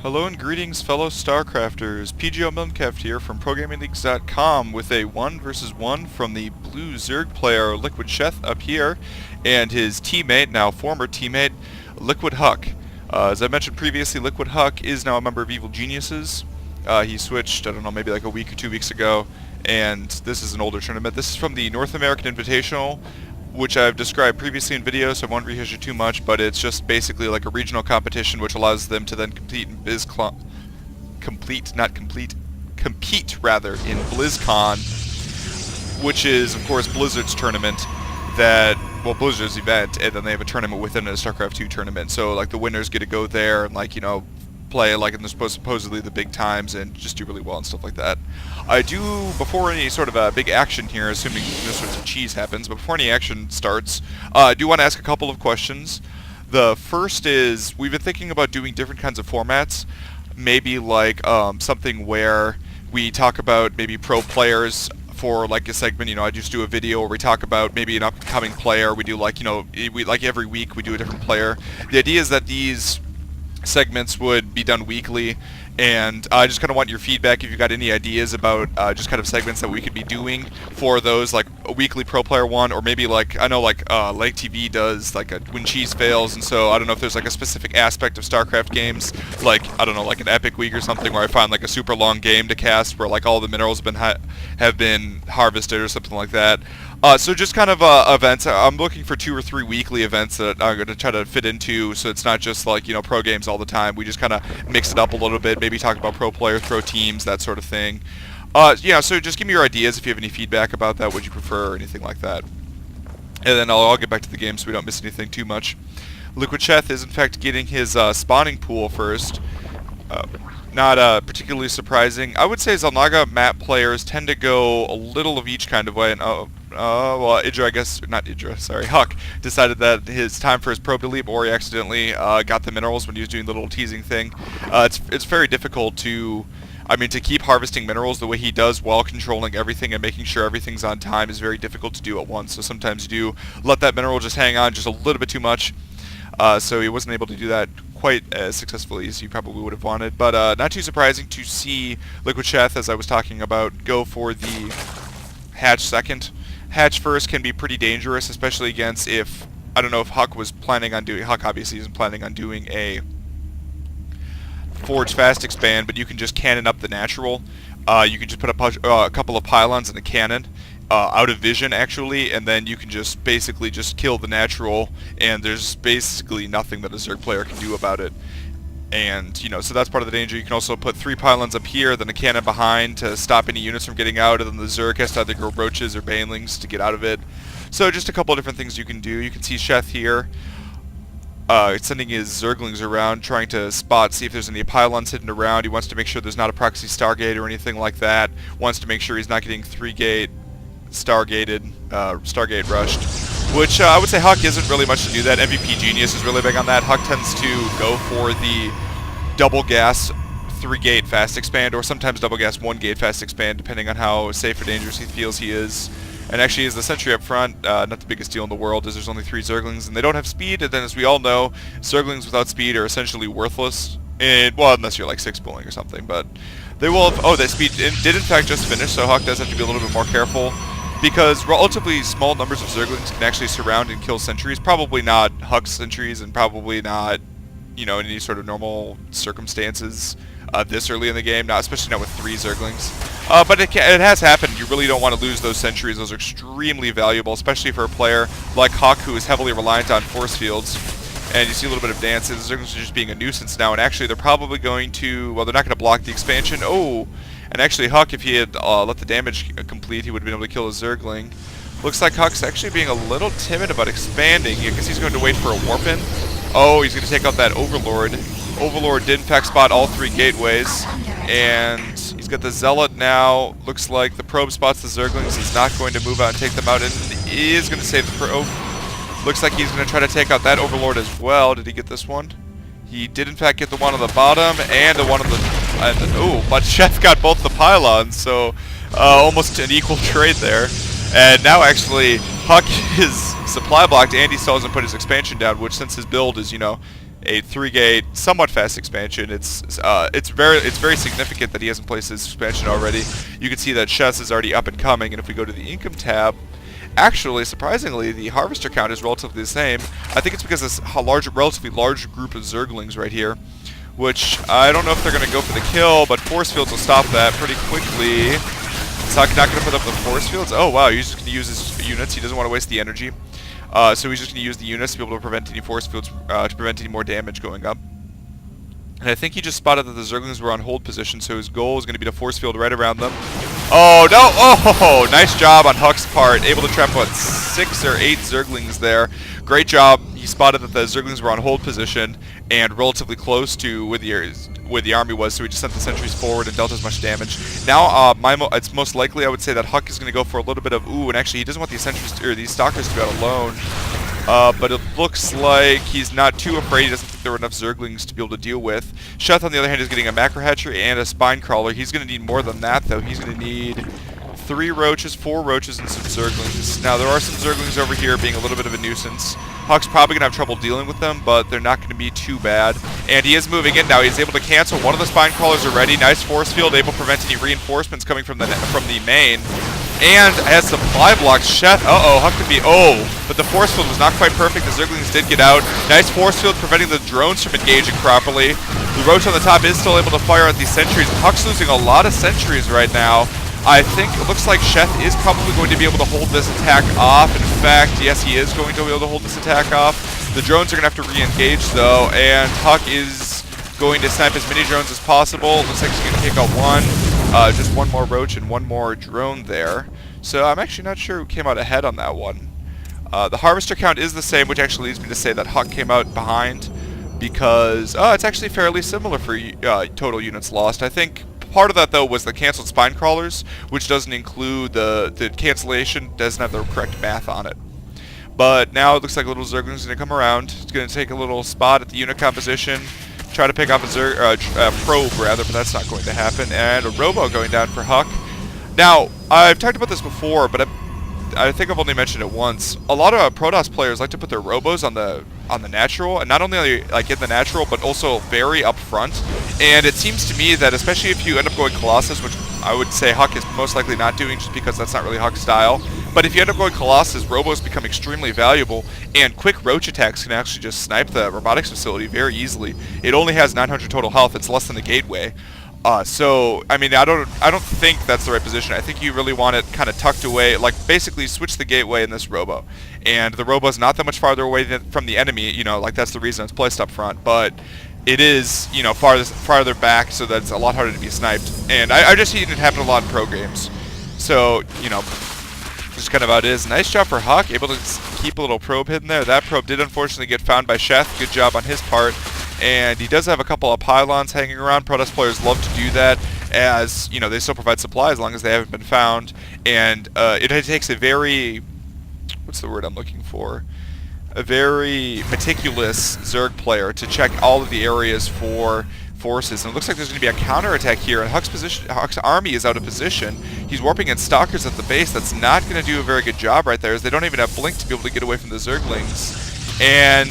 Hello and greetings, fellow StarCrafters. PGO Milncraft here from ProGamingLeagues.com with a 1 versus 1 from the Blue Zerg player Liquid Sheth up here and his teammate, now former teammate, Liquid Huck. As I mentioned previously, Liquid Huck is now a member of Evil Geniuses. He switched, I don't know, maybe like a week or 2 weeks ago, and this is an older tournament. This is from the North American Invitational, which I've described previously in videos, so I won't rehash it too much, but it's just basically like a regional competition which allows them to then compete in compete rather in BlizzCon, which is of course Blizzard's tournament Blizzard's event, and then they have a tournament within a StarCraft 2 tournament. So like the winners get to go there and play like in the supposedly the big times and just do really well and stuff like that. I do, before any sort of big action here, assuming no sorts of cheese happens, but before any action starts, I do want to ask a couple of questions. The first is, we've been thinking about doing different kinds of formats, maybe like something where we talk about maybe pro players for like a segment. I just do a video where we talk about maybe an upcoming player. We do we every week we do a different player. The idea is that these segments would be done weekly, and I just kind of want your feedback if you've got any ideas about just kind of segments that we could be doing for those, like a weekly pro player one, or maybe like I know like Lake TV does like a when cheese fails, and so I don't know if there's like a specific aspect of StarCraft games, like I don't know, like an epic week or something where I find like a super long game to cast where like all the minerals have been harvested or something like that. So just kind of events. I'm looking for 2 or 3 weekly events that I'm going to try to fit into, so it's not just like, pro games all the time. We just kind of mix it up a little bit, maybe talk about pro players, pro teams, that sort of thing. Yeah, so just give me your ideas if you have any feedback about that, what you prefer, or anything like that. And then I'll get back to the game so we don't miss anything too much. Liquid Sheth is in fact getting his spawning pool first. Not particularly surprising. I would say Xel'Naga map players tend to go a little of each kind of way, and well, Huck decided that his time for his probe to leap, or he accidentally got the minerals when he was doing the little teasing thing. It's very difficult to keep harvesting minerals the way he does while controlling everything and making sure everything's on time is very difficult to do at once. So sometimes you do let that mineral just hang on just a little bit too much. So he wasn't able to do that quite as successfully as he probably would have wanted. But not too surprising to see Liquid Sheth, as I was talking about, go for the hatch second. Hatch first can be pretty dangerous, especially against if Huck was planning on doing... Huck obviously isn't planning on doing a Forge Fast Expand, but you can just cannon up the natural. You can just put a couple of pylons and a cannon out of vision, actually, and then you can just basically just kill the natural, and there's basically nothing that a Zerg player can do about it. And, so that's part of the danger. You can also put 3 pylons up here, then a cannon behind to stop any units from getting out, and then the Zerg has to either grow roaches or banelings to get out of it. So just a couple of different things you can do. You can see Sheth here sending his Zerglings around, trying to see if there's any pylons hidden around. He wants to make sure there's not a proxy Stargate or anything like that. Wants to make sure he's not getting 3-gate Stargate rushed, which I would say Huck isn't really much to do that. MVP Genius is really big on that. Huck tends to go for the double gas 3-gate fast expand, or sometimes double gas 1-gate fast expand, depending on how safe or dangerous he feels he is. And actually, as the sentry up front, not the biggest deal in the world, as there's only 3 Zerglings, and they don't have speed, and then as we all know, Zerglings without speed are essentially worthless, unless you're like 6-pooling or something, but they will have... that speed did in fact just finish, so Huck does have to be a little bit more careful, because relatively small numbers of Zerglings can actually surround and kill sentries. Probably not Huck's sentries, and probably not, in any sort of normal circumstances this early in the game, especially not with 3 Zerglings. But it has happened. You really don't want to lose those sentries. Those are extremely valuable, especially for a player like Huck, who is heavily reliant on force fields. And you see a little bit of dances. The Zerglings are just being a nuisance now, and actually they're probably going to... Well, they're not going to block the expansion. Oh! And actually, Huck, if he had let the damage complete, he would have been able to kill a Zergling. Looks like Huck's actually being a little timid about expanding, because he's going to wait for a warp-in. Oh, he's going to take out that Overlord. Overlord did in fact spot all 3 gateways, and he's got the Zealot now. Looks like the probe spots the Zerglings. He's not going to move out and take them out, and he is going to save the probe. Looks like he's going to try to take out that Overlord as well. Did he get this one? He did in fact get the one on the bottom, and the one on the... but Sheth got both the pylons, so almost an equal trade there. And now actually Huck is supply blocked, and he still hasn't put his expansion down, which since his build is, a 3-gate, somewhat fast expansion. It's very significant that he hasn't placed his expansion already. You can see that Sheth is already up and coming, and if we go to the income tab, actually, surprisingly, the harvester count is relatively the same. I think it's because it's a relatively large group of Zerglings right here, which I don't know if they're going to go for the kill, but force fields will stop that pretty quickly. It's not going to put up the force fields. Oh wow, he's just going to use his units. He doesn't want to waste the energy. So he's just going to use the units to be able to prevent any force fields, to prevent any more damage going up. And I think he just spotted that the Zerglings were on hold position, so his goal is going to be to force field right around them. Oh, no! Oh, nice job on Huck's part. Able to trap, what, 6 or 8 Zerglings there. Great job. He spotted that the Zerglings were on hold position and relatively close to where the army was, so he just sent the sentries forward and dealt as much damage. Now, it's most likely, I would say, that Huck is going to go for a little bit of, and actually he doesn't want these sentries, or these stalkers to be out alone. But it looks like he's not too afraid. He doesn't think there are enough Zerglings to be able to deal with. Sheth, on the other hand, is getting a macro hatchery and a spine crawler. He's going to need more than that, though. He's going to need 3 roaches, 4 roaches, and some Zerglings. Now, there are some Zerglings over here being a little bit of a nuisance. Huck's probably going to have trouble dealing with them, but they're not going to be too bad. And he is moving in now. He's able to cancel one of the spine crawlers already. Nice force field, able to prevent any reinforcements coming from the main. And as supply blocks, Sheth, Huck could be, but the force field was not quite perfect. The Zerglings did get out. Nice force field preventing the drones from engaging properly. The roach on the top is still able to fire at these sentries. Huck's losing a lot of sentries right now. I think it looks like Sheth is probably going to be able to hold this attack off. In fact, yes, he is going to be able to hold this attack off. The drones are going to have to re-engage, though, and Huck is going to snipe as many drones as possible. Looks like he's going to take out one. Just one more roach and one more drone there. So I'm actually not sure who came out ahead on that one. The harvester count is the same, which actually leads me to say that Huck came out behind because it's actually fairly similar for total units lost. I think part of that, though, was the canceled spine crawlers, which doesn't include the cancellation, doesn't have the correct math on it. But now it looks like a little Zergling's going to come around. It's going to take a little spot at the unit composition. Try to pick off a probe, rather, but that's not going to happen. And a robo going down for Huck. Now, I've talked about this before, but I think I've only mentioned it once. A lot of Protoss players like to put their robos on the natural, and not only like in the natural, but also very up front. And it seems to me that especially if you end up going Colossus, which I would say Huck is most likely not doing just because that's not really Huck's style. But if you end up going Colossus, robos become extremely valuable, and quick roach attacks can actually just snipe the robotics facility very easily. It only has 900 total health. It's less than the gateway. So I mean, I don't think that's the right position. I think you really want it kind of tucked away, like basically switch the gateway in this robo. And the robo is not that much farther away from the enemy. Like that's the reason it's placed up front. But it is, farther back, so that it's a lot harder to be sniped. And I just seen it happen a lot in pro games. So just kind of how it is. Nice job for Huck, able to keep a little probe hidden there. That probe did unfortunately get found by Sheth. Good job on his part. And he does have a couple of pylons hanging around. Protoss players love to do that, as they still provide supply as long as they haven't been found. And it takes a very, what's the word I'm looking for? A very meticulous Zerg player to check all of the areas for forces. And it looks like there's going to be a counterattack here, and Huck's army is out of position. He's warping in stalkers at the base. That's not going to do a very good job right there, as they don't even have blink to be able to get away from the Zerglings. And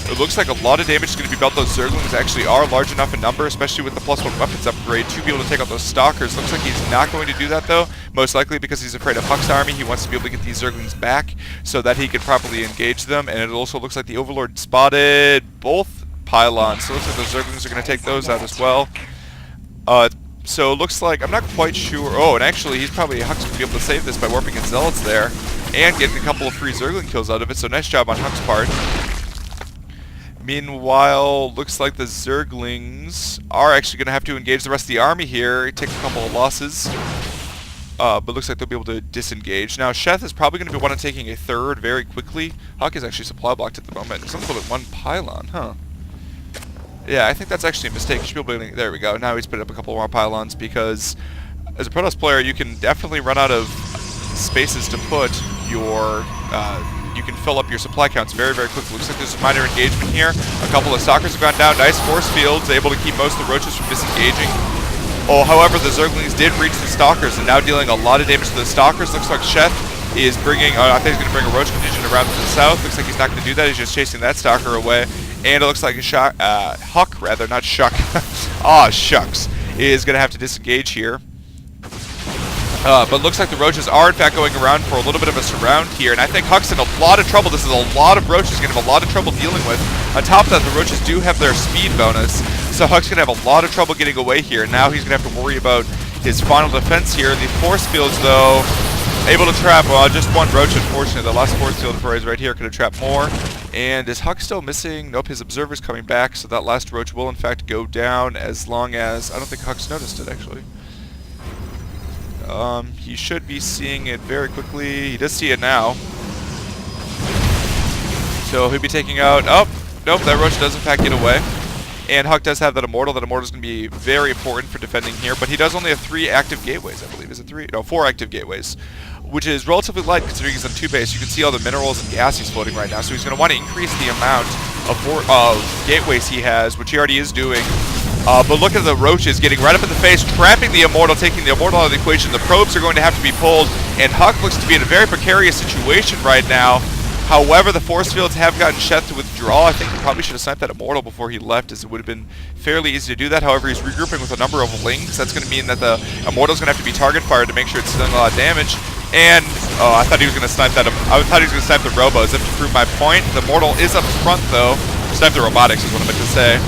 it looks like a lot of damage is going to be dealt. Those Zerglings actually are large enough in number, especially with the +1 weapons upgrade, to be able to take out those stalkers. Looks like he's not going to do that, though, most likely because he's afraid of Huck's army. He wants to be able to get these Zerglings back so that he can properly engage them. And it also looks like the Overlord spotted both pylons, so it looks like those Zerglings are going to take those out as well. So it looks like, I'm not quite sure. Oh, and actually, Huck's going to be able to save this by warping in Zealots there and getting a couple of free Zergling kills out of it, so nice job on Huck's part. Meanwhile, looks like the Zerglings are actually going to have to engage the rest of the army here, take a couple of losses. But looks like they'll be able to disengage. Now, Sheth is probably going to be one of taking a third very quickly. Huck is actually supply blocked at the moment. It's only put one pylon, huh? Yeah, I think that's actually a mistake. There we go. Now he's put up a couple more pylons because, as a Protoss player, you can definitely run out of spaces to put your... you can fill up your supply counts very, very quickly. Looks like there's a minor engagement here. A couple of stalkers have gone down. Nice force fields, able to keep most of the roaches from disengaging. Oh, however, the Zerglings did reach the stalkers and now dealing a lot of damage to the stalkers. Looks like Sheth is bringing, I think he's going to bring a roach contingent around to the south. Looks like he's not going to do that. He's just chasing that stalker away. and it looks like Huck, rather, not Shuck. Aw, shucks. Is going to have to disengage here. But looks like the roaches are in fact going around for a little bit of a surround here, and I think Huck's in a lot of trouble. This is a lot of roaches going to have a lot of trouble dealing with. On top of that, the roaches do have their speed bonus, so Huck's going to have a lot of trouble getting away here. Now he's going to have to worry about his final defense here. The force fields, though, able to trap, well, just one roach, unfortunately. The last force field for is right here, could have trapped more. And is Huck still missing? Nope, his observer's coming back, so that last roach will in fact go down as long as, I don't think Huck's noticed it actually. He should be seeing it very quickly. He does see it now. So he'll be taking out, oh, nope, that roach does in fact get away. And Huck does have that immortal. That immortal is going to be very important for defending here, but he does only have 3 active gateways, I believe. Is it 3? No, 4 active gateways, which is relatively light considering he's on 2 base. You can see all the minerals and gas he's floating right now, so he's going to want to increase the amount of gateways he has, which he already is doing. But look at the roaches getting right up in the face, trapping the immortal, taking the immortal out of the equation. The probes are going to have to be pulled, and Huck looks to be in a very precarious situation right now. However, the force fields have gotten Sheth to withdraw. I think he probably should have sniped that immortal before he left, as it would have been fairly easy to do that. However, he's regrouping with a number of lings. That's going to mean that the immortal is going to have to be target fired to make sure it's dealing a lot of damage. And oh, I thought he was going to snipe that. I thought he was going to snipe the robo, as if to prove my point. The immortal is up front, though. Snipe the robotics is what I meant to say.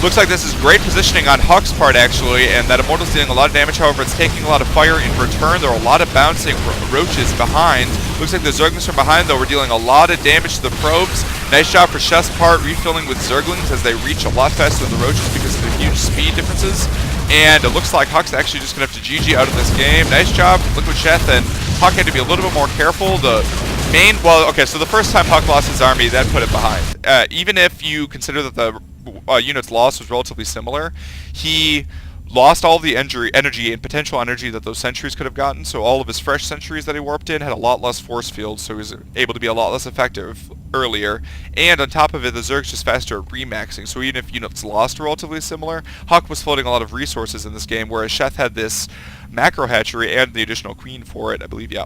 Looks like this is great positioning on Huck's part, actually, and that immortal's dealing a lot of damage. However, it's taking a lot of fire in return. There are a lot of bouncing roaches behind. Looks like the Zerglings from behind, though, were dealing a lot of damage to the probes. Nice job for Sheth's part, refilling with Zerglings as they reach a lot faster than the roaches because of the huge speed differences. And it looks like Huck's actually just going to have to GG out of this game. Nice job, Liquid Sheth, and Huck had to be a little bit more careful. Well, okay, so the first time Huck lost his army, that put it behind. Even if you consider that the unit's loss was relatively similar, he lost all the energy and potential energy that those sentries could have gotten, so all of his fresh sentries that he warped in had a lot less force fields, so he was able to be a lot less effective earlier. And on top of it, the Zerg's just faster at remaxing, so even if units lost were relatively similar, Huck was floating a lot of resources in this game, whereas Sheth had this macro hatchery and the additional queen for it, I believe, yeah.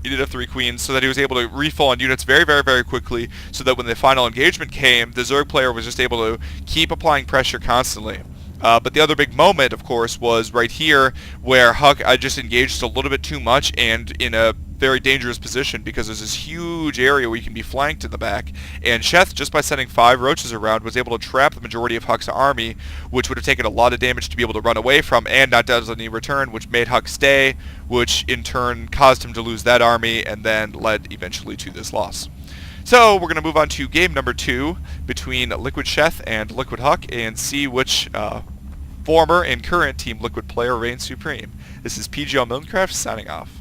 He did have 3 queens, so that he was able to refill on units very, very, very quickly, so that when the final engagement came, the Zerg player was just able to keep applying pressure constantly. But the other big moment, of course, was right here, where Huck just engaged a little bit too much and in a very dangerous position, because there's this huge area where you can be flanked in the back, and Sheth, just by sending 5 roaches around, was able to trap the majority of Huck's army, which would have taken a lot of damage to be able to run away from, and not does any return, which made Huck stay, which in turn caused him to lose that army, and then led eventually to this loss. So we're going to move on to game number 2 between Liquid Sheth and Liquid Huck, and see which former and current Team Liquid player reigns supreme. This is PGL Milncraft signing off.